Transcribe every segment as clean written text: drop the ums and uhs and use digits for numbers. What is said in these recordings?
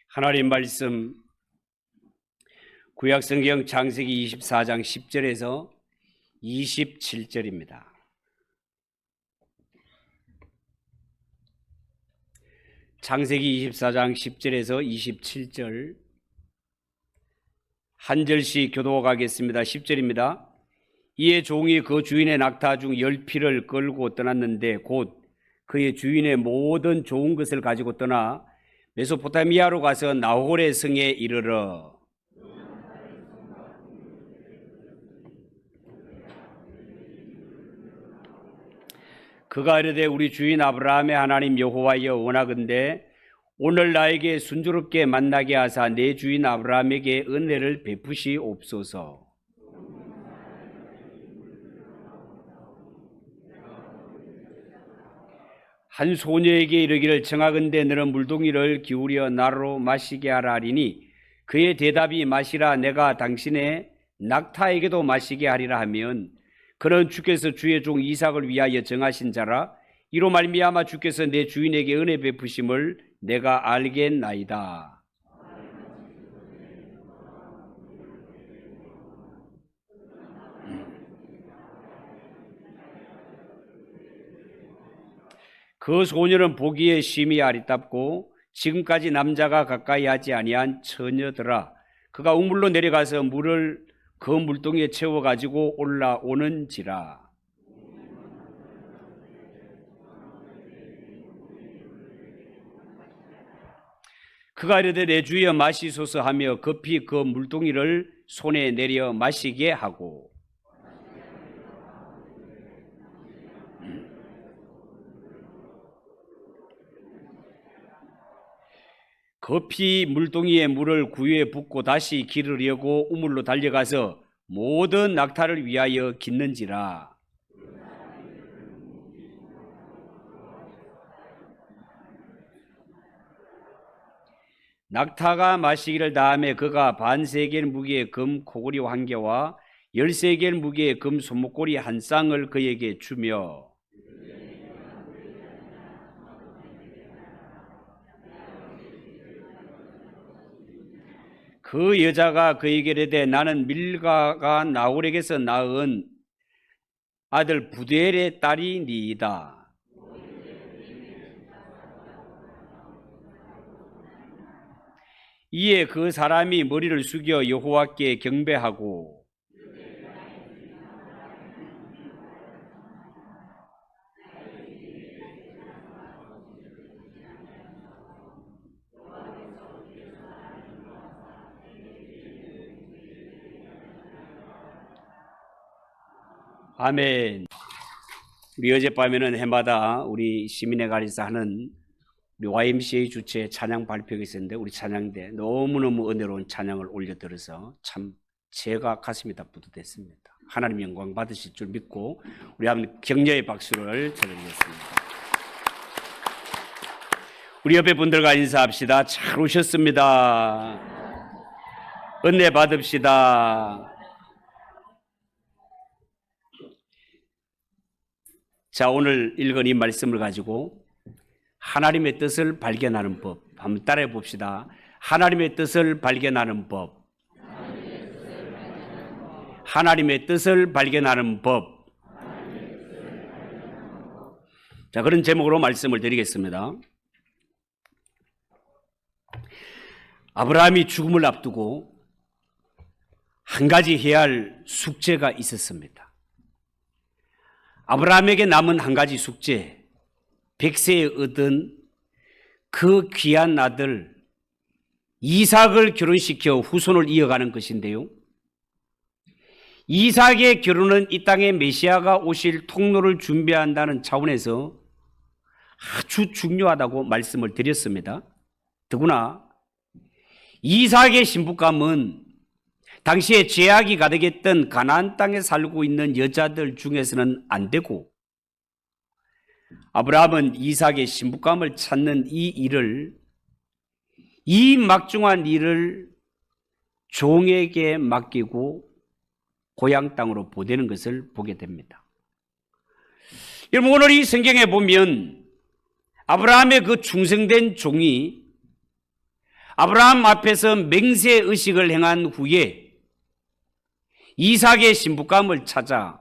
하나님 말씀 구약성경 창세기 24장 10절에서 27절입니다. 창세기 24장 10절에서 27절 한 절씩 교도하겠습니다. 10절입니다. 이에 종이 그 주인의 낙타 중 10피를 끌고 떠났는데 곧 그의 주인의 모든 좋은 것을 가지고 떠나 메소포타미아로 가서 나홀의 성에 이르러 그가 이르되 우리 주인 아브라함의 하나님 여호와여 원하건대 오늘 나에게 순조롭게 만나게 하사 내 주인 아브라함에게 은혜를 베푸시옵소서. 한 소녀에게 이르기를 청하건대 너는 물동이를 기울여 나로 마시게 하라 하리니 그의 대답이 마시라 내가 당신의 낙타에게도 마시게 하리라 하면 그는 주께서 주의 종 이삭을 위하여 정하신 자라 이로 말미암아 주께서 내 주인에게 은혜 베푸심을 내가 알겠나이다. 그 소녀는 보기에 심히 아리답고 지금까지 남자가 가까이 하지 아니한 처녀더라. 그가 우물로 내려가서 물을 그 물동이에 채워 가지고 올라오는지라. 그가 이르되 내 주여 마시소서 하며 급히 그 물동이를 손에 내려 마시게 하고 급히 물동이에 물을 구유에 붓고 다시 기르려고 우물로 달려가서 모든 낙타를 위하여 깃는지라. 낙타가 마시기를 다음에 그가 반세겔 무게의 금 코골이 한 개와 13개겔 무게의 금 손목고리 한 쌍을 그에게 주며 그 여자가 그에게 이르되 나는 밀가가 나홀에게서 낳은 아들 부델의 딸이니이다. 이에 그 사람이 머리를 숙여 여호와께 경배하고 아멘. 우리 어젯밤에는 해마다 우리 시민의 가리사 하는 우리 YMCA 주최 찬양 발표가 있었는데 우리 찬양대 너무너무 은혜로운 찬양을 올려드려서 참 제가 가슴이 다 뿌듯했습니다. 하나님 영광 받으실 줄 믿고 우리 한번 격려의 박수를 드리겠습니다. 우리 옆에 분들과 인사합시다. 잘 오셨습니다. 은혜 받읍시다. 자, 오늘 읽은 이 말씀을 가지고 하나님의 뜻을 발견하는 법 한번 따라해 봅시다. 하나님의 뜻을 발견하는 법. 하나님의 뜻을 발견하는 법. 자, 그런 제목으로 말씀을 드리겠습니다. 아브라함이 죽음을 앞두고 한 가지 해야 할 숙제가 있었습니다. 아브라함에게 남은 한 가지 숙제, 100세에 얻은 그 귀한 아들 이삭을 결혼시켜 후손을 이어가는 것인데요. 이삭의 결혼은 이 땅에 메시아가 오실 통로를 준비한다는 차원에서 아주 중요하다고 말씀을 드렸습니다. 더구나 이삭의 신부감은 당시에 죄악이 가득했던 가나안 땅에 살고 있는 여자들 중에서는 안 되고 아브라함은 이삭의 신부감을 찾는 이 막중한 일을 종에게 맡기고 고향 땅으로 보내는 것을 보게 됩니다. 여러분 오늘 이 성경에 보면 아브라함의 그 충성된 종이 아브라함 앞에서 맹세의식을 행한 후에 이삭의 신부감을 찾아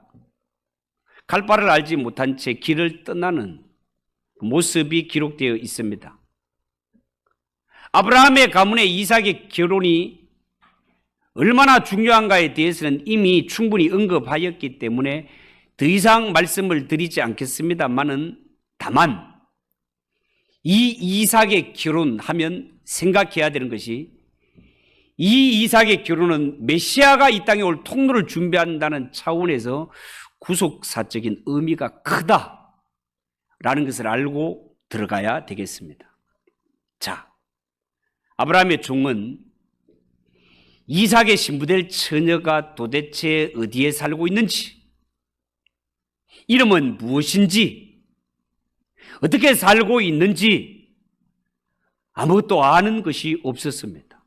갈 바를 알지 못한 채 길을 떠나는 모습이 기록되어 있습니다. 아브라함의 가문에 이삭의 결혼이 얼마나 중요한가에 대해서는 이미 충분히 언급하였기 때문에 더 이상 말씀을 드리지 않겠습니다만은, 다만 이 이삭의 결혼하면 생각해야 되는 것이, 이 이삭의 결혼은 메시아가 이 땅에 올 통로를 준비한다는 차원에서 구속사적인 의미가 크다라는 것을 알고 들어가야 되겠습니다. 자, 아브라함의 종은 이삭의 신부될 처녀가 도대체 어디에 살고 있는지, 이름은 무엇인지, 어떻게 살고 있는지 아무것도 아는 것이 없었습니다.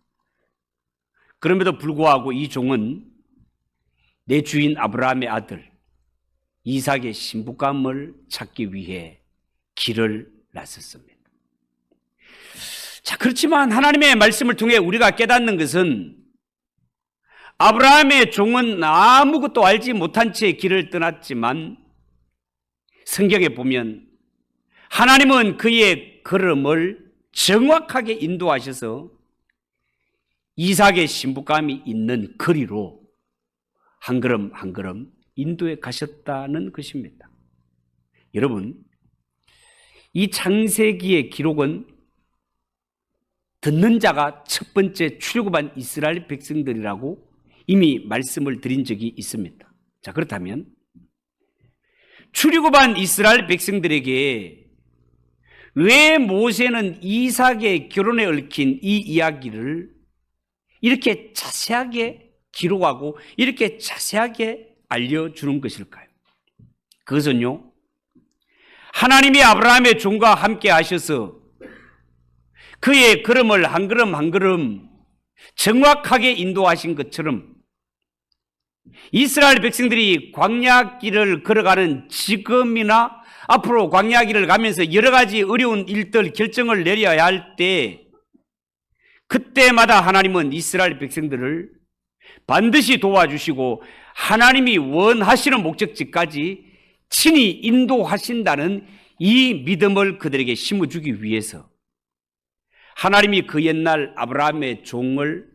그럼에도 불구하고 이 종은 내 주인 아브라함의 아들 이삭의 신부감을 찾기 위해 길을 나섰습니다. 자, 그렇지만 하나님의 말씀을 통해 우리가 깨닫는 것은 아브라함의 종은 아무것도 알지 못한 채 길을 떠났지만, 성경에 보면 하나님은 그의 걸음을 정확하게 인도하셔서 이삭의 신부감이 있는 거리로 한 걸음 한 걸음 인도해 가셨다는 것입니다. 여러분, 이 창세기의 기록은 듣는 자가 첫 번째 출애굽한 이스라엘 백성들이라고 이미 말씀을 드린 적이 있습니다. 자, 그렇다면 출애굽한 이스라엘 백성들에게 왜 모세는 이삭의 결혼에 얽힌 이 이야기를 이렇게 자세하게 기록하고 이렇게 자세하게 알려주는 것일까요? 그것은요, 하나님이 아브라함의 종과 함께 하셔서 그의 걸음을 한 걸음 한 걸음 정확하게 인도하신 것처럼 이스라엘 백성들이 광야길을 걸어가는 지금이나 앞으로 광야길을 가면서 여러 가지 어려운 일들, 결정을 내려야 할 때, 그때마다 하나님은 이스라엘 백성들을 반드시 도와주시고 하나님이 원하시는 목적지까지 친히 인도하신다는 이 믿음을 그들에게 심어주기 위해서 하나님이 그 옛날 아브라함의 종을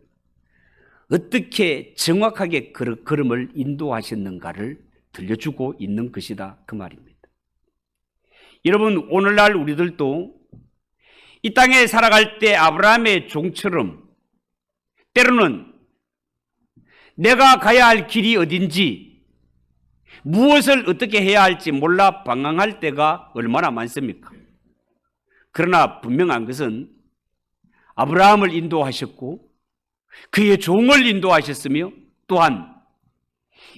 어떻게 정확하게 걸음을 인도하셨는가를 들려주고 있는 것이다, 그 말입니다. 여러분, 오늘날 우리들도 이 땅에 살아갈 때 아브라함의 종처럼 때로는 내가 가야 할 길이 어딘지, 무엇을 어떻게 해야 할지 몰라 방황할 때가 얼마나 많습니까? 그러나 분명한 것은 아브라함을 인도하셨고 그의 종을 인도하셨으며, 또한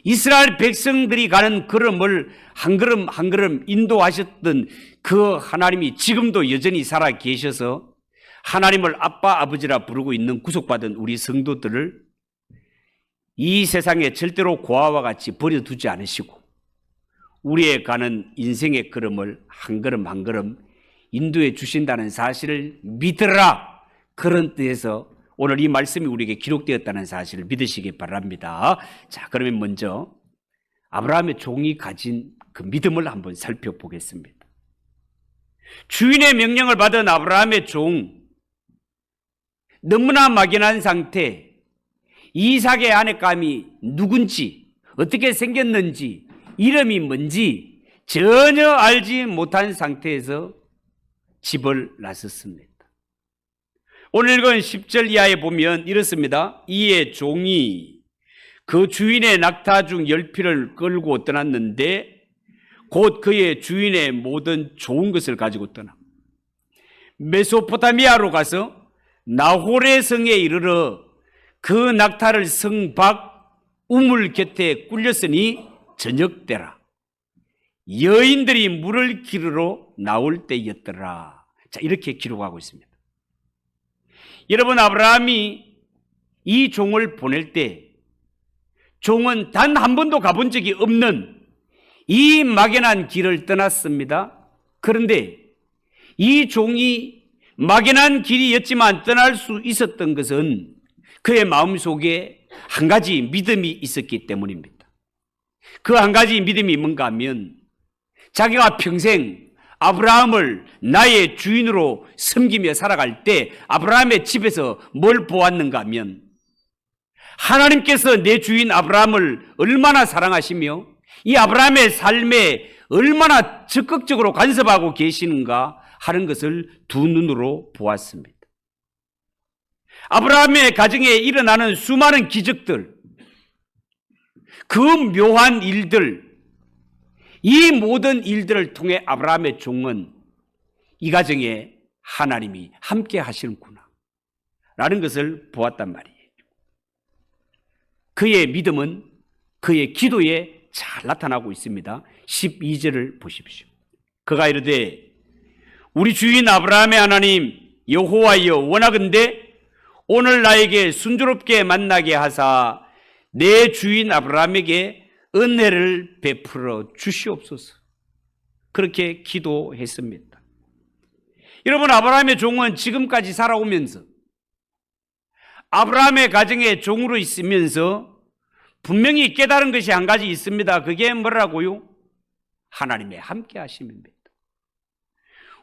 이스라엘 백성들이 가는 걸음을 한 걸음 한 걸음 인도하셨던 그 하나님이 지금도 여전히 살아 계셔서 하나님을 아빠 아버지라 부르고 있는 구속받은 우리 성도들을 이 세상에 절대로 고아와 같이 버려두지 않으시고 우리의 가는 인생의 걸음을 한 걸음 한 걸음 인도해 주신다는 사실을 믿으라, 그런 뜻에서 오늘 이 말씀이 우리에게 기록되었다는 사실을 믿으시기 바랍니다. 자, 그러면 먼저 아브라함의 종이 가진 그 믿음을 한번 살펴보겠습니다. 주인의 명령을 받은 아브라함의 종, 너무나 막연한 상태, 이삭의 아내감이 누군지, 어떻게 생겼는지, 이름이 뭔지 전혀 알지 못한 상태에서 집을 나섰습니다. 오늘 읽은 10절 이하에 보면 이렇습니다. 이에 종이 그 주인의 낙타 중 10匹를 끌고 떠났는데 곧 그의 주인의 모든 좋은 것을 가지고 떠나 메소포타미아로 가서 나홀의 성에 이르러 그 낙타를 성 밖 우물 곁에 꿀렸으니 저녁 때라. 여인들이 물을 기르러 나올 때였더라. 자, 이렇게 기록하고 있습니다. 여러분, 아브라함이 이 종을 보낼 때 종은 단 한 번도 가본 적이 없는 이 막연한 길을 떠났습니다. 그런데 이 종이 막연한 길이었지만 떠날 수 있었던 것은 그의 마음속에 한 가지 믿음이 있었기 때문입니다. 그 한 가지 믿음이 뭔가 하면 자기가 평생 아브라함을 나의 주인으로 섬기며 살아갈 때 아브라함의 집에서 뭘 보았는가 하면 하나님께서 내 주인 아브라함을 얼마나 사랑하시며 이 아브라함의 삶에 얼마나 적극적으로 간섭하고 계시는가 하는 것을 두 눈으로 보았습니다. 아브라함의 가정에 일어나는 수많은 기적들, 그 묘한 일들, 이 모든 일들을 통해 아브라함의 종은 이 가정에 하나님이 함께 하시는구나 라는 것을 보았단 말이에요. 그의 믿음은 그의 기도에 잘 나타나고 있습니다. 12절을 보십시오. 그가 이르되 우리 주인 아브라함의 하나님 여호와여 원하건대 오늘 나에게 순조롭게 만나게 하사 내 주인 아브라함에게 은혜를 베풀어 주시옵소서. 그렇게 기도했습니다. 여러분, 아브라함의 종은 지금까지 살아오면서 아브라함의 가정에 종으로 있으면서 분명히 깨달은 것이 한 가지 있습니다. 그게 뭐라고요? 하나님의 함께 하심입니다.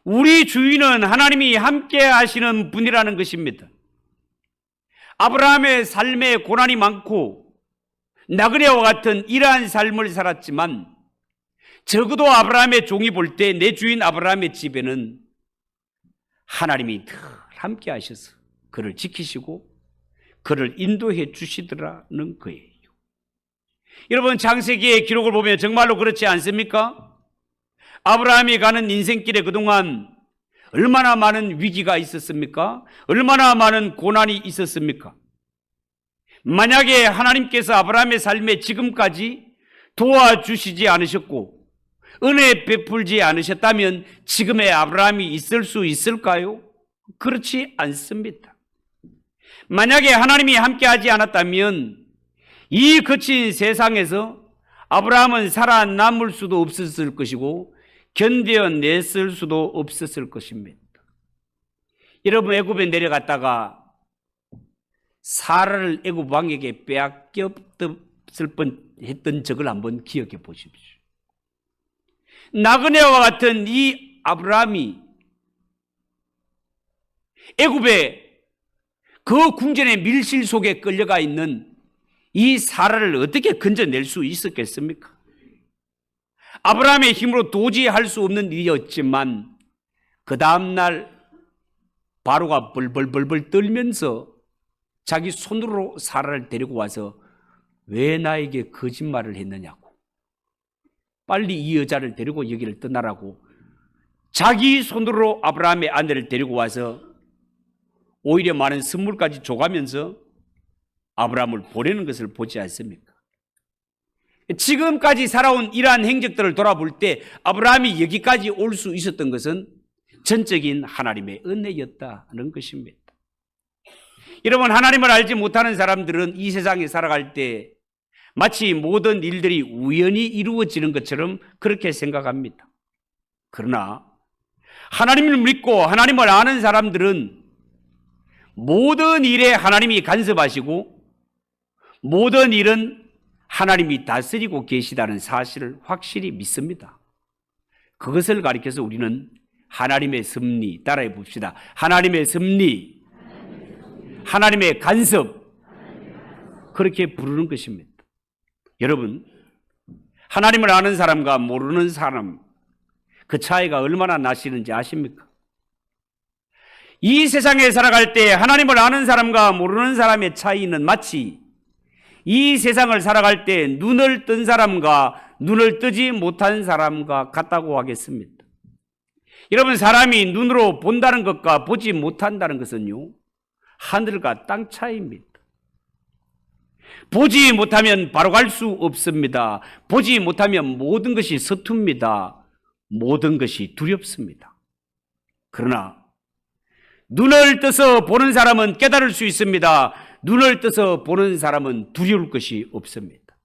우리 주인은 하나님이 함께 하시는 분이라는 것입니다. 아브라함의 삶에 고난이 많고 나그네와 같은 이러한 삶을 살았지만 적어도 아브라함의 종이 볼 때 내 주인 아브라함의 집에는 하나님이 늘 함께 하셔서 그를 지키시고 그를 인도해 주시더라는 거예요. 여러분, 창세기의 기록을 보면 정말로 그렇지 않습니까? 아브라함이 가는 인생길에 그동안 얼마나 많은 위기가 있었습니까? 얼마나 많은 고난이 있었습니까? 만약에 하나님께서 아브라함의 삶에 지금까지 도와주시지 않으셨고 은혜 베풀지 않으셨다면 지금의 아브라함이 있을 수 있을까요? 그렇지 않습니다. 만약에 하나님이 함께하지 않았다면 이 거친 세상에서 아브라함은 살아남을 수도 없었을 것이고 견뎌냈을 수도 없었을 것입니다. 여러분, 애굽에 내려갔다가 사라를 애굽 왕에게 빼앗겼을 뻔했던 적을 한번 기억해 보십시오. 나그네와 같은 이 아브라함이 애굽의 그 궁전의 밀실 속에 끌려가 있는 이 사라를 어떻게 건져낼 수 있었겠습니까? 아브라함의 힘으로 도저히 할 수 없는 일이었지만 그 다음날 바로가 벌벌벌벌 떨면서 자기 손으로 사라를 데리고 와서 왜 나에게 거짓말을 했느냐고, 빨리 이 여자를 데리고 여기를 떠나라고 자기 손으로 아브라함의 아내를 데리고 와서 오히려 많은 선물까지 줘가면서 아브라함을 보내는 것을 보지 않습니까? 지금까지 살아온 이러한 행적들을 돌아볼 때 아브라함이 여기까지 올 수 있었던 것은 전적인 하나님의 은혜였다는 것입니다. 여러분, 하나님을 알지 못하는 사람들은 이 세상에 살아갈 때 마치 모든 일들이 우연히 이루어지는 것처럼 그렇게 생각합니다. 그러나 하나님을 믿고 하나님을 아는 사람들은 모든 일에 하나님이 간섭하시고 모든 일은 하나님이 다스리고 계시다는 사실을 확실히 믿습니다. 그것을 가리켜서 우리는 하나님의 섭리, 따라해 봅시다. 하나님의 섭리, 하나님의 간섭, 그렇게 부르는 것입니다. 여러분, 하나님을 아는 사람과 모르는 사람, 그 차이가 얼마나 나시는지 아십니까? 이 세상에 살아갈 때 하나님을 아는 사람과 모르는 사람의 차이는 마치 이 세상을 살아갈 때 눈을 뜬 사람과 눈을 뜨지 못한 사람과 같다고 하겠습니다. 여러분, 사람이 눈으로 본다는 것과 보지 못한다는 것은요, 하늘과 땅 차이입니다. 보지 못하면 바로 갈 수 없습니다. 보지 못하면 모든 것이 서툽니다. 모든 것이 두렵습니다. 그러나 눈을 떠서 보는 사람은 깨달을 수 있습니다. 눈을 떠서 보는 사람은 두려울 것이 없습니다.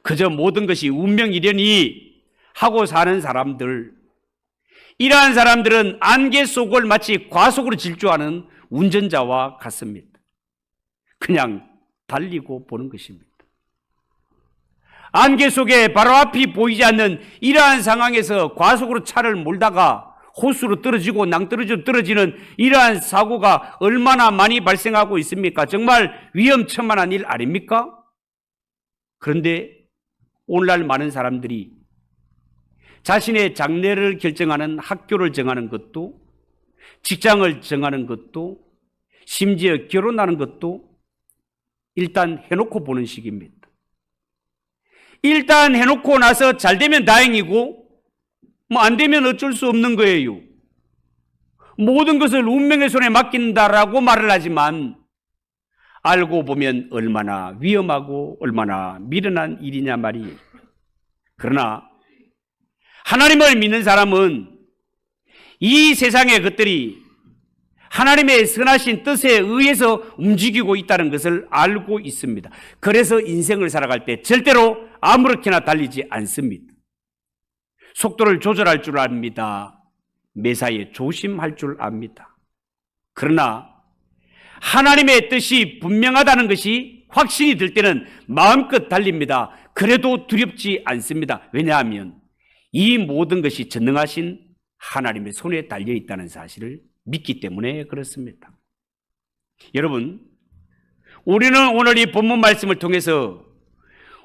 그저 모든 것이 운명이려니 하고 사는 사람들, 이러한 사람들은 안개 속을 마치 과속으로 질주하는 운전자와 같습니다. 그냥 달리고 보는 것입니다. 안개 속에 바로 앞이 보이지 않는 이러한 상황에서 과속으로 차를 몰다가 호수로 떨어지고 낭떠러지로 떨어지는 이러한 사고가 얼마나 많이 발생하고 있습니까? 정말 위험천만한 일 아닙니까? 그런데 오늘날 많은 사람들이 자신의 장래를 결정하는 학교를 정하는 것도, 직장을 정하는 것도, 심지어 결혼하는 것도 일단 해놓고 보는 식입니다. 일단 해놓고 나서 잘 되면 다행이고 뭐 안 되면 어쩔 수 없는 거예요. 모든 것을 운명의 손에 맡긴다라고 말을 하지만 알고 보면 얼마나 위험하고 얼마나 미련한 일이냐 말이에요. 그러나 하나님을 믿는 사람은 이 세상의 것들이 하나님의 선하신 뜻에 의해서 움직이고 있다는 것을 알고 있습니다. 그래서 인생을 살아갈 때 절대로 아무렇게나 달리지 않습니다. 속도를 조절할 줄 압니다. 매사에 조심할 줄 압니다. 그러나 하나님의 뜻이 분명하다는 것이 확신이 들 때는 마음껏 달립니다. 그래도 두렵지 않습니다. 왜냐하면 이 모든 것이 전능하신 하나님의 손에 달려 있다는 사실을 믿기 때문에 그렇습니다. 여러분, 우리는 오늘 이 본문 말씀을 통해서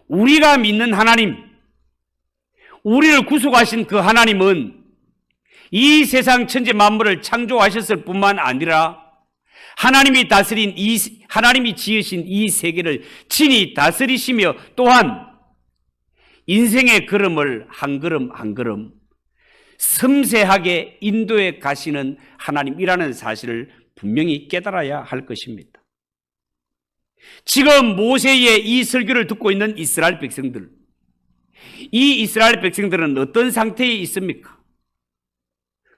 우리가 믿는 하나님, 우리를 구속하신 그 하나님은 이 세상 천지 만물을 창조하셨을 뿐만 아니라 하나님이 지으신 이 세계를 친히 다스리시며 또한 인생의 걸음을 한 걸음 한 걸음 섬세하게 인도해 가시는 하나님이라는 사실을 분명히 깨달아야 할 것입니다. 지금 모세의 이 설교를 듣고 있는 이스라엘 백성들, 이 이스라엘 백성들은 어떤 상태에 있습니까?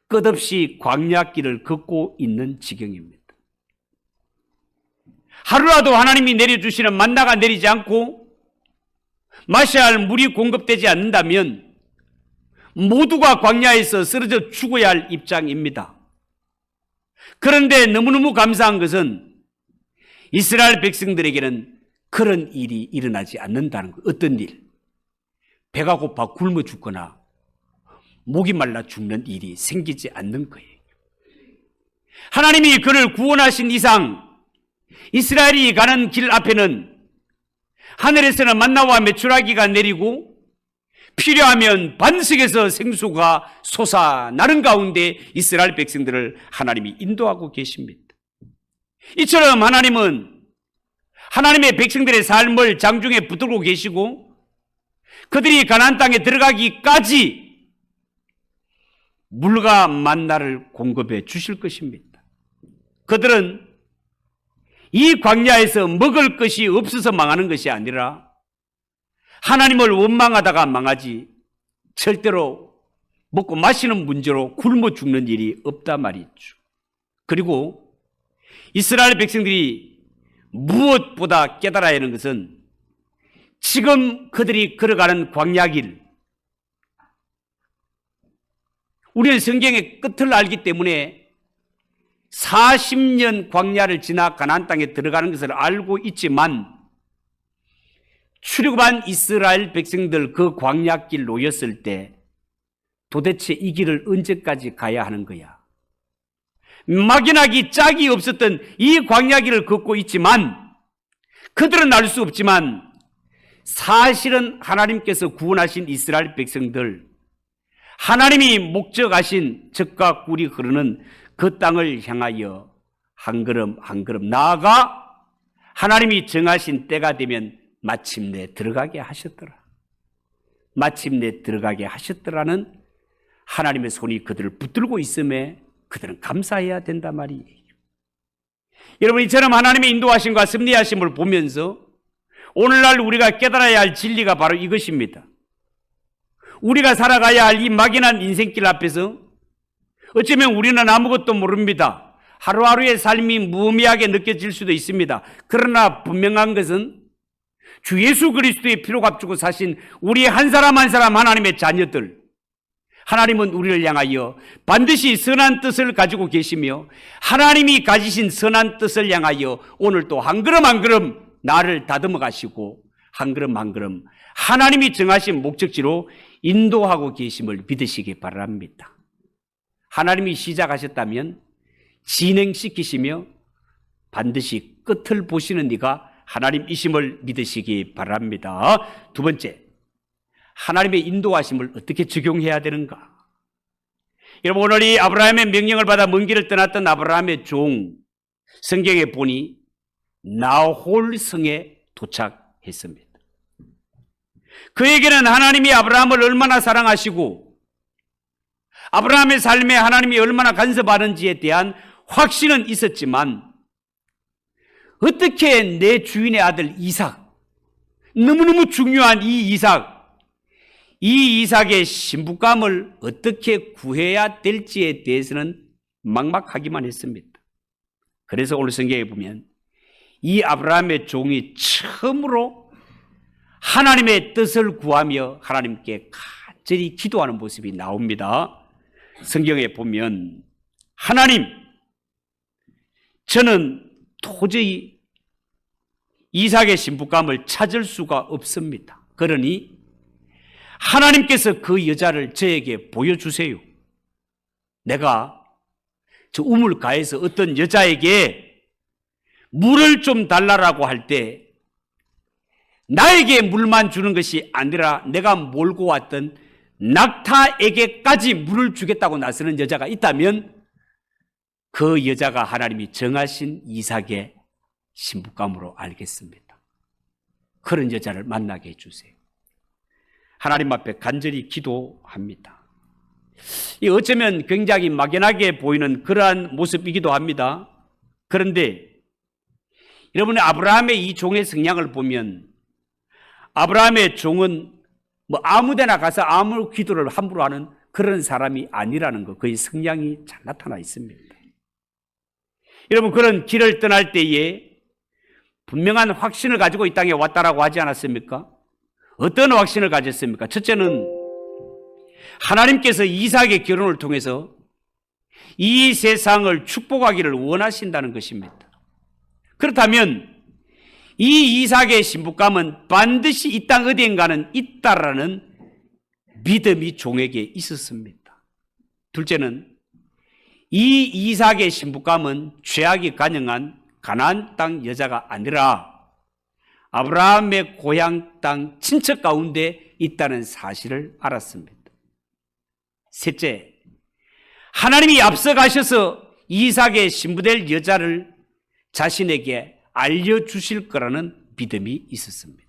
끝없이 광야길을 걷고 있는 지경입니다. 하루라도 하나님이 내려주시는 만나가 내리지 않고 마셔야 할 물이 공급되지 않는다면 모두가 광야에서 쓰러져 죽어야 할 입장입니다. 그런데 너무너무 감사한 것은 이스라엘 백성들에게는 그런 일이 일어나지 않는다는 것. 어떤 일? 배가 고파 굶어 죽거나 목이 말라 죽는 일이 생기지 않는 거예요. 하나님이 그를 구원하신 이상 이스라엘이 가는 길 앞에는 하늘에서는 만나와 메추라기가 내리고 필요하면 반석에서 생수가 솟아나는 가운데 이스라엘 백성들을 하나님이 인도하고 계십니다. 이처럼 하나님은 하나님의 백성들의 삶을 장중에 붙들고 계시고 그들이 가나안 땅에 들어가기까지 물과 만나를 공급해 주실 것입니다. 그들은 이 광야에서 먹을 것이 없어서 망하는 것이 아니라 하나님을 원망하다가 망하지 절대로 먹고 마시는 문제로 굶어 죽는 일이 없단 말이죠. 그리고 이스라엘 백성들이 무엇보다 깨달아야 하는 것은 지금 그들이 걸어가는 광야길, 우리는 성경의 끝을 알기 때문에 40년 광야를 지나 가나안 땅에 들어가는 것을 알고 있지만 출애굽한 이스라엘 백성들 그 광야길 놓였을 때 도대체 이 길을 언제까지 가야 하는 거야? 막연하기 짝이 없었던 이 광야길을 걷고 있지만 그들은 알 수 없지만 사실은 하나님께서 구원하신 이스라엘 백성들, 하나님이 목적하신 젖과 꿀이 흐르는 그 땅을 향하여 한 걸음 한 걸음 나아가 하나님이 정하신 때가 되면 마침내 들어가게 하셨더라. 마침내 들어가게 하셨더라는 하나님의 손이 그들을 붙들고 있음에 그들은 감사해야 된단 말이에요. 여러분, 이처럼 하나님의 인도하심과 섭리하심을 보면서 오늘날 우리가 깨달아야 할 진리가 바로 이것입니다. 우리가 살아가야 할 이 막연한 인생길 앞에서 어쩌면 우리는 아무것도 모릅니다. 하루하루의 삶이 무의미하게 느껴질 수도 있습니다. 그러나 분명한 것은 주 예수 그리스도의 피로 값주고 사신 우리 한 사람 한 사람 하나님의 자녀들, 하나님은 우리를 향하여 반드시 선한 뜻을 가지고 계시며 하나님이 가지신 선한 뜻을 향하여 오늘도 한 걸음 한 걸음 나를 다듬어 가시고 한 걸음 한 걸음 하나님이 정하신 목적지로 인도하고 계심을 믿으시기 바랍니다. 하나님이 시작하셨다면 진행시키시며 반드시 끝을 보시는 이가 하나님이심을 믿으시기 바랍니다. 두 번째, 하나님의 인도하심을 어떻게 적용해야 되는가? 여러분, 오늘 이 아브라함의 명령을 받아 먼 길을 떠났던 아브라함의 종, 성경에 보니 나홀 성에 도착했습니다. 그에게는 하나님이 아브라함을 얼마나 사랑하시고 아브라함의 삶에 하나님이 얼마나 간섭하는지에 대한 확신은 있었지만 어떻게 내 주인의 아들 이삭, 너무너무 중요한 이 이삭의 신부감을 어떻게 구해야 될지에 대해서는 막막하기만 했습니다. 그래서 오늘 성경에 보면 이 아브라함의 종이 처음으로 하나님의 뜻을 구하며 하나님께 간절히 기도하는 모습이 나옵니다. 성경에 보면 하나님, 저는 도저히 이삭의 신부감을 찾을 수가 없습니다. 그러니 하나님께서 그 여자를 저에게 보여주세요. 내가 저 우물가에서 어떤 여자에게 물을 좀 달라라고 할 때 나에게 물만 주는 것이 아니라 내가 몰고 왔던 낙타에게까지 물을 주겠다고 나서는 여자가 있다면 그 여자가 하나님이 정하신 이삭의 신부감으로 알겠습니다. 그런 여자를 만나게 해주세요. 하나님 앞에 간절히 기도합니다. 이 어쩌면 굉장히 막연하게 보이는 그러한 모습이기도 합니다. 그런데 여러분의 아브라함의 이 종의 성향을 보면 아브라함의 종은 뭐 아무데나 가서 아무 기도를 함부로 하는 그런 사람이 아니라는 것, 그의 성향이 잘 나타나 있습니다. 여러분, 그런 길을 떠날 때에 분명한 확신을 가지고 이 땅에 왔다라고 하지 않았습니까? 어떤 확신을 가졌습니까? 첫째는 하나님께서 이삭의 결혼을 통해서 이 세상을 축복하기를 원하신다는 것입니다. 그렇다면 이 이삭의 신부감은 반드시 이 땅 어디인가는 있다라는 믿음이 종에게 있었습니다. 둘째는 이 이삭의 신부감은 죄악이 간영한 가나안 땅 여자가 아니라 아브라함의 고향 땅 친척 가운데 있다는 사실을 알았습니다. 셋째, 하나님이 앞서가셔서 이삭의 신부될 여자를 자신에게 알려주실 거라는 믿음이 있었습니다.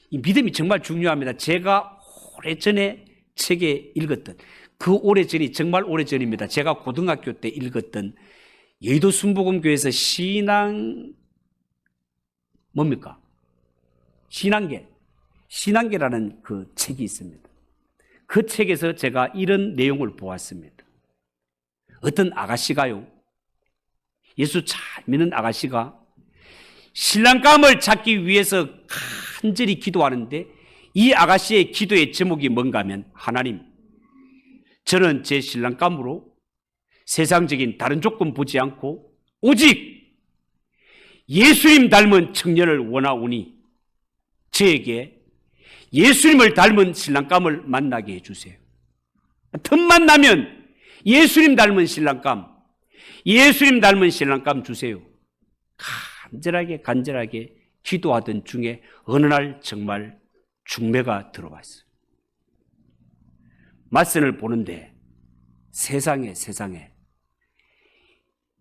이 믿음이 정말 중요합니다. 제가 오래전에 책에 읽었던, 그 오래전이 정말 오래전입니다. 제가 고등학교 때 읽었던 여의도 순복음교회에서 뭡니까? 신앙계라는 그 책이 있습니다. 그 책에서 제가 이런 내용을 보았습니다. 어떤 아가씨가요, 예수 잘 믿는 아가씨가 신랑감을 찾기 위해서 간절히 기도하는데 이 아가씨의 기도의 제목이 뭔가 하면, 하나님, 저는 제 신랑감으로 세상적인 다른 조건 보지 않고 오직 예수님 닮은 청년을 원하오니 저에게 예수님을 닮은 신랑감을 만나게 해주세요. 틈만 나면 예수님 닮은 신랑감 주세요. 간절하게 기도하던 중에 어느 날 정말 중매가 들어왔어요. 맞선을 보는데 세상에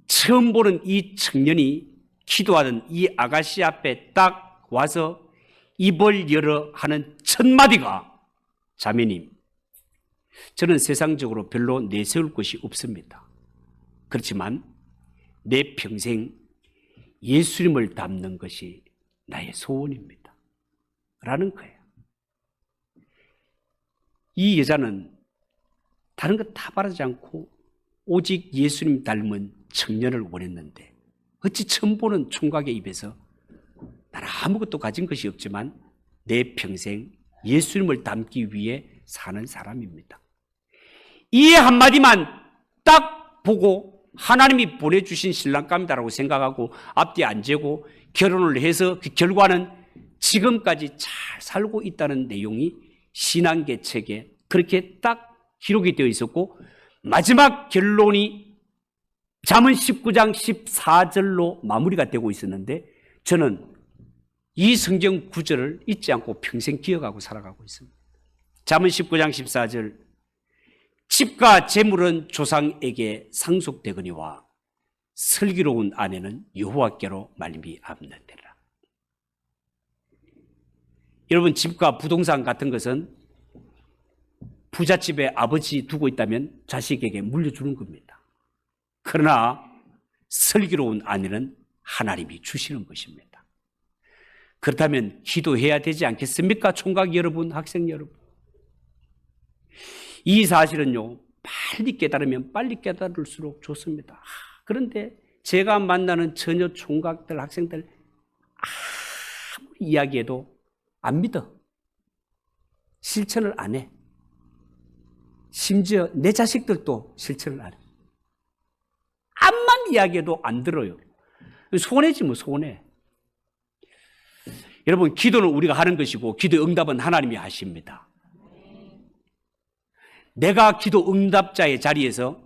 처음 보는 이 청년이 기도하던 이 아가씨 앞에 딱 와서 입을 열어 하는 첫 마디가, 자매님, 저는 세상적으로 별로 내세울 것이 없습니다. 그렇지만 내 평생 예수님을 닮는 것이 나의 소원입니다. 라는 거예요. 이 여자는 다른 것 다 바라지 않고 오직 예수님 닮은 청년을 원했는데 어찌 처음 보는 총각의 입에서 나는 아무것도 가진 것이 없지만 내 평생 예수님을 닮기 위해 사는 사람입니다. 이 한마디만 딱 보고 하나님이 보내주신 신랑감이다라고 생각하고 앞뒤 안 재고 결혼을 해서 그 결과는 지금까지 잘 살고 있다는 내용이 신앙계 책에 그렇게 딱 기록이 되어 있었고, 마지막 결론이 잠언 19장 14절로 마무리가 되고 있었는데, 저는 이 성경 구절을 잊지 않고 평생 기억하고 살아가고 있습니다. 잠언 19장 14절, 집과 재물은 조상에게 상속되거니와 슬기로운 아내는 여호와께로 말미암는니라. 여러분, 집과 부동산 같은 것은 부잣집에 아버지 두고 있다면 자식에게 물려주는 겁니다. 그러나 슬기로운 아내는 하나님이 주시는 것입니다. 그렇다면 기도해야 되지 않겠습니까? 총각 여러분, 학생 여러분. 이 사실은요, 빨리 깨달으면 빨리 깨달을수록 좋습니다. 그런데 제가 만나는 처녀 총각들, 학생들 아무리 이야기해도 안 믿어. 실천을 안 해. 심지어 내 자식들도 실천을 안 해. 암만 이야기해도 안 들어요. 손해지 뭐, 손해. 여러분, 기도는 우리가 하는 것이고 기도 응답은 하나님이 하십니다. 내가 기도 응답자의 자리에서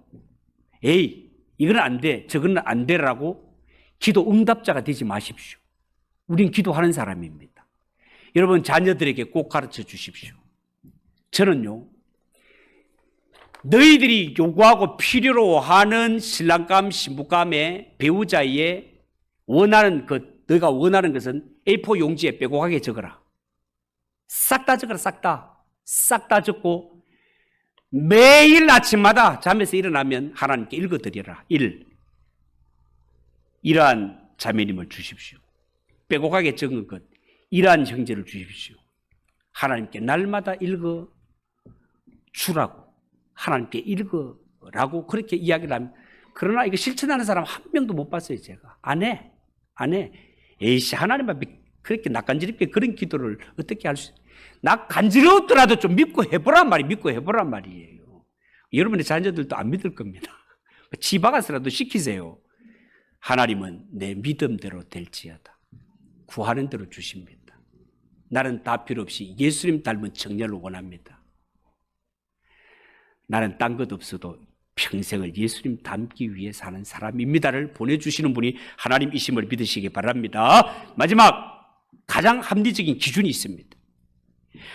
에이, 이거는 안 돼, 저거는 안 되라고 기도 응답자가 되지 마십시오. 우린 기도하는 사람입니다. 여러분, 자녀들에게 꼭 가르쳐 주십시오. 저는요, 너희들이 요구하고 필요로 하는 신랑감, 신부감의 배우자의 원하는 것, 너희가 원하는 것은 A4 용지에 빼곡하게 적어라. 싹 다 적어라, 싹 다. 싹 다 적고 매일 아침마다 잠에서 일어나면 하나님께 읽어드리라. 1. 이러한 자매님을 주십시오. 빼곡하게 적은 것. 이러한 형제를 주십시오. 하나님께 날마다 읽어 주라고. 하나님께 읽으라고 그렇게 이야기를 하면, 그러나 이거 실천하는 사람 한 명도 못 봤어요. 제가 안 해. 에이씨, 하나님 앞에 그렇게 낯간지럽게 그런 기도를 어떻게 할 수, 낯간지럽더라도 좀 믿고 해보란 말이에요. 여러분의 자녀들도 안 믿을 겁니다. 집박아서라도 시키세요. 하나님은 내 믿음대로 될지어다. 구하는 대로 주십니다. 나는 다 필요 없이 예수님 닮은 청년을 원합니다. 나는 딴 것 없어도 평생을 예수님 닮기 위해 사는 사람입니다를 보내주시는 분이 하나님이심을 믿으시기 바랍니다. 마지막, 가장 합리적인 기준이 있습니다.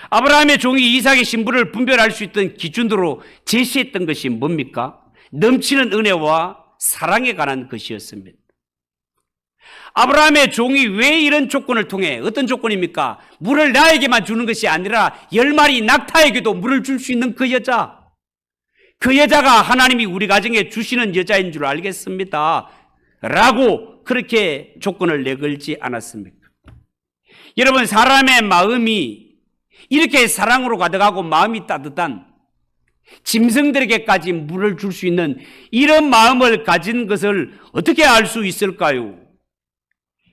아브라함의 종이 이삭의 신부를 분별할 수 있던 기준으로 제시했던 것이 뭡니까? 넘치는 은혜와 사랑에 관한 것이었습니다. 아브라함의 종이 왜 이런 조건을 통해, 어떤 조건입니까? 물을 나에게만 주는 것이 아니라 10마리 낙타에게도 물을 줄 수 있는 그 여자, 그 여자가 하나님이 우리 가정에 주시는 여자인 줄 알겠습니다 라고 그렇게 조건을 내걸지 않았습니까? 여러분, 사람의 마음이 이렇게 사랑으로 가득하고 마음이 따뜻한, 짐승들에게까지 물을 줄 수 있는 이런 마음을 가진 것을 어떻게 알 수 있을까요?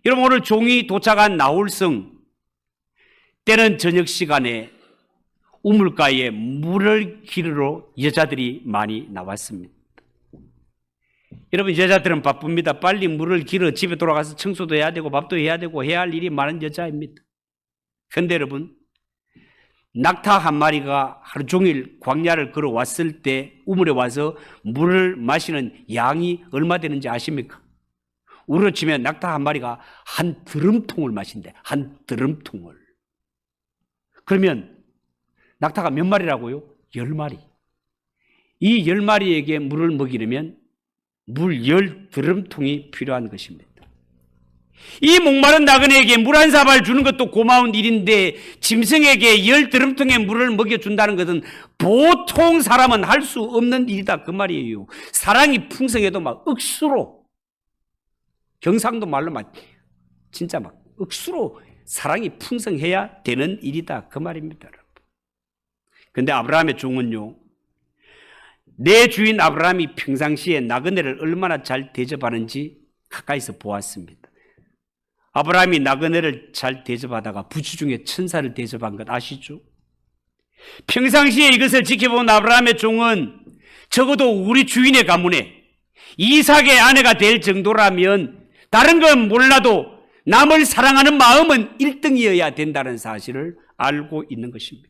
여러분, 오늘 종이 도착한 나홀성, 때는 저녁 시간에 우물가에 물을 기르러 여자들이 많이 나왔습니다. 여러분, 여자들은 바쁩니다. 빨리 물을 기르러 집에 돌아가서 청소도 해야 되고 밥도 해야 되고 해야 할 일이 많은 여자입니다. 그런데 여러분, 낙타 한 마리가 하루 종일 광야를 걸어왔을 때 우물에 와서 물을 마시는 양이 얼마 되는지 아십니까? 우리로 치면 낙타 한 마리가 한 드럼통을 마신대. 한 드럼통을. 그러면 낙타가 몇 마리라고요? 10마리. 이 10마리에게 물을 먹이려면 물 10드럼통이 필요한 것입니다. 이 목마른 나그네에게 물 한 사발 주는 것도 고마운 일인데, 짐승에게 10드럼통의 물을 먹여준다는 것은 보통 사람은 할 수 없는 일이다, 그 말이에요. 사랑이 풍성해도 막 억수로, 경상도 말로 막 진짜 막 억수로 사랑이 풍성해야 되는 일이다, 그 말입니다. 그런데 아브라함의 종은요, 내 주인 아브라함이 평상시에 나그네를 얼마나 잘 대접하는지 가까이서 보았습니다. 아브라함이 나그네를 잘 대접하다가 부추 중에 천사를 대접한 것 아시죠? 평상시에 이것을 지켜본 아브라함의 종은 적어도 우리 주인의 가문에 이삭의 아내가 될 정도라면 다른 건 몰라도 남을 사랑하는 마음은 1등이어야 된다는 사실을 알고 있는 것입니다.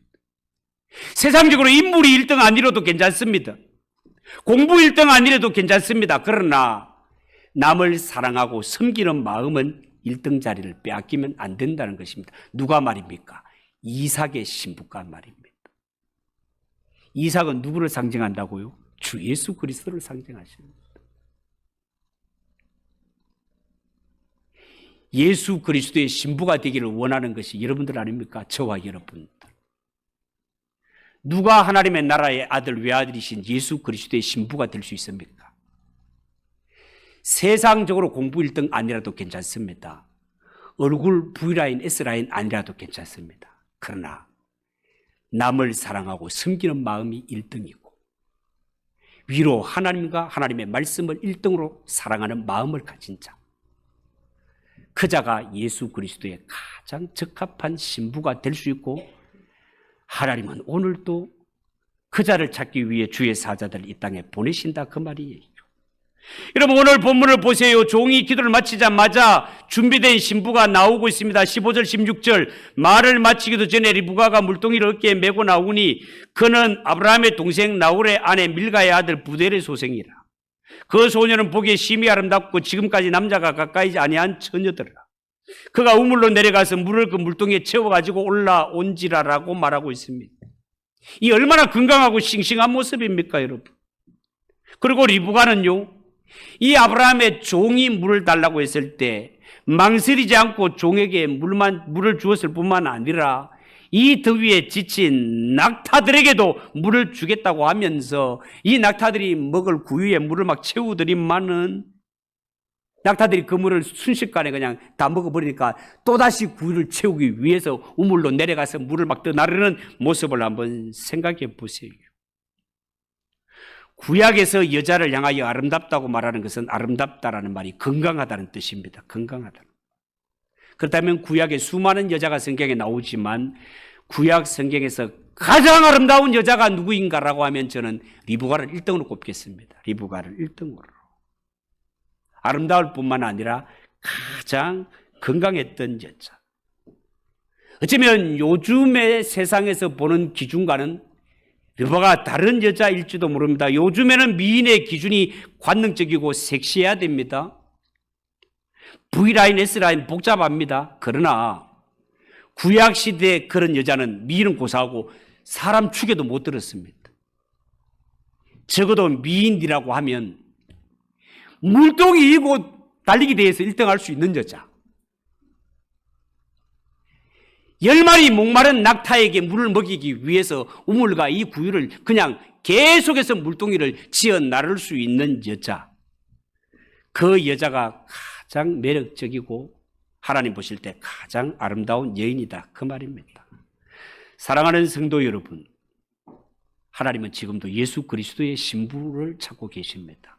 세상적으로 인물이 1등 아니라도 괜찮습니다. 공부 1등 아니라도 괜찮습니다. 그러나 남을 사랑하고 섬기는 마음은 1등 자리를 빼앗기면 안 된다는 것입니다. 누가 말입니까? 이삭의 신부가 말입니다. 이삭은 누구를 상징한다고요? 주 예수 그리스도를 상징하십니다. 예수 그리스도의 신부가 되기를 원하는 것이 여러분들 아닙니까? 저와 여러분들. 누가 하나님의 나라의 아들 외아들이신 예수 그리스도의 신부가 될 수 있습니까? 세상적으로 공부 1등 아니라도 괜찮습니다. 얼굴 V라인, S라인 아니라도 괜찮습니다. 그러나 남을 사랑하고 섬기는 마음이 1등이고 위로 하나님과 하나님의 말씀을 1등으로 사랑하는 마음을 가진 자, 그 자가 예수 그리스도의 가장 적합한 신부가 될 수 있고 하나님은 오늘도 그 자를 찾기 위해 주의 사자들을 이 땅에 보내신다 그 말이에요. 여러분 오늘 본문을 보세요. 종이 기도를 마치자마자 준비된 신부가 나오고 있습니다. 15절 16절 말을 마치기도 전에 리브가가 물동이를 어깨에 메고 나오니 그는 아브라함의 동생 나홀의 아내 밀가의 아들 부델의 소생이라. 그 소녀는 보기에 심히 아름답고 지금까지 남자가 가까이지 아니한 처녀더라. 그가 우물로 내려가서 물을 그 물동이에 채워가지고 올라온지라라고 말하고 있습니다. 이 얼마나 건강하고 싱싱한 모습입니까 여러분? 그리고 리브가는요, 이 아브라함의 종이 물을 달라고 했을 때 망설이지 않고 종에게 물을 주었을 뿐만 아니라 이 더위에 지친 낙타들에게도 물을 주겠다고 하면서 이 낙타들이 먹을 구유에 물을 막 채우더니만은 낙타들이 그 물을 순식간에 그냥 다 먹어버리니까 또다시 구유를 채우기 위해서 우물로 내려가서 물을 막 떠나르는 모습을 한번 생각해 보세요. 구약에서 여자를 향하여 아름답다고 말하는 것은 아름답다라는 말이 건강하다는 뜻입니다. 건강하다. 그렇다면 구약에 수많은 여자가 성경에 나오지만 구약 성경에서 가장 아름다운 여자가 누구인가라고 하면 저는 리브가를 1등으로 꼽겠습니다. 리브가를 1등으로. 아름다울 뿐만 아니라 가장 건강했던 여자. 어쩌면 요즘의 세상에서 보는 기준과는 리브가가 다른 여자일지도 모릅니다. 요즘에는 미인의 기준이 관능적이고 섹시해야 됩니다. V라인, S라인 복잡합니다. 그러나 구약시대에 그런 여자는 미인은 고사하고 사람 축에도 못 들었습니다. 적어도 미인이라고 하면 물동이 이고 달리기 대회에서 1등 할 수 있는 여자. 10마리 목마른 낙타에게 물을 먹이기 위해서 우물과 이 구유를 그냥 계속해서 물동이를 지어 나를 수 있는 여자. 그 여자가 가장 매력적이고 하나님 보실 때 가장 아름다운 여인이다. 그 말입니다. 사랑하는 성도 여러분, 하나님은 지금도 예수 그리스도의 신부를 찾고 계십니다.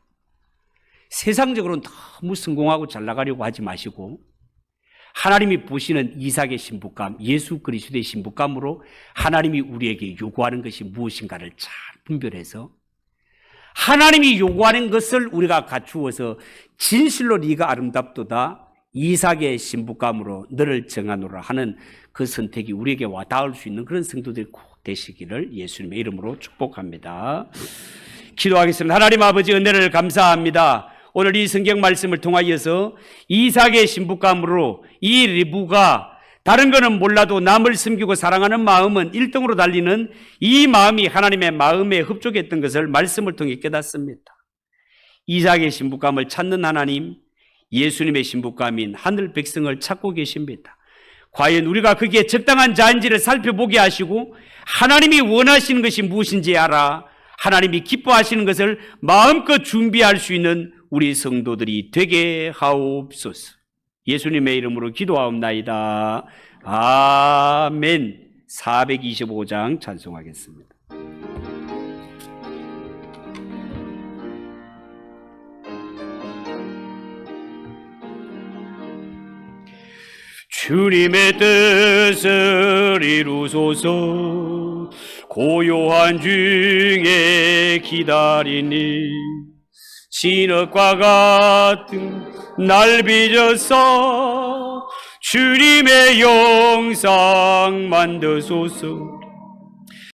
세상적으로는 너무 성공하고 잘 나가려고 하지 마시고 하나님이 보시는 이삭의 신부감, 예수 그리스도의 신부감으로 하나님이 우리에게 요구하는 것이 무엇인가를 잘 분별해서 하나님이 요구하는 것을 우리가 갖추어서 진실로 네가 아름답도다 이삭의 신부감으로 너를 정하노라 하는 그 선택이 우리에게 와닿을 수 있는 그런 성도들이 꼭 되시기를 예수님의 이름으로 축복합니다. 기도하겠습니다. 하나님 아버지 은혜를 감사합니다. 오늘 이 성경 말씀을 통하여서 이삭의 신부감으로 이 리브가 다른 거는 몰라도 남을 섬기고 사랑하는 마음은 1등으로 달리는 이 마음이 하나님의 마음에 흡족했던 것을 말씀을 통해 깨닫습니다. 이삭의 신부감을 찾는 하나님, 예수님의 신부감인 하늘 백성을 찾고 계십니다. 과연 우리가 그게 적당한 자인지를 살펴보게 하시고 하나님이 원하시는 것이 무엇인지 알아 하나님이 기뻐하시는 것을 마음껏 준비할 수 있는 우리 성도들이 되게 하옵소서. 예수님의 이름으로 기도하옵나이다. 아멘. 425장 찬송하겠습니다. 주님의 뜻을 이루소서. 고요한 중에 기다리니 진흙과 같은 날 빚어서 주님의 영상 만드소서.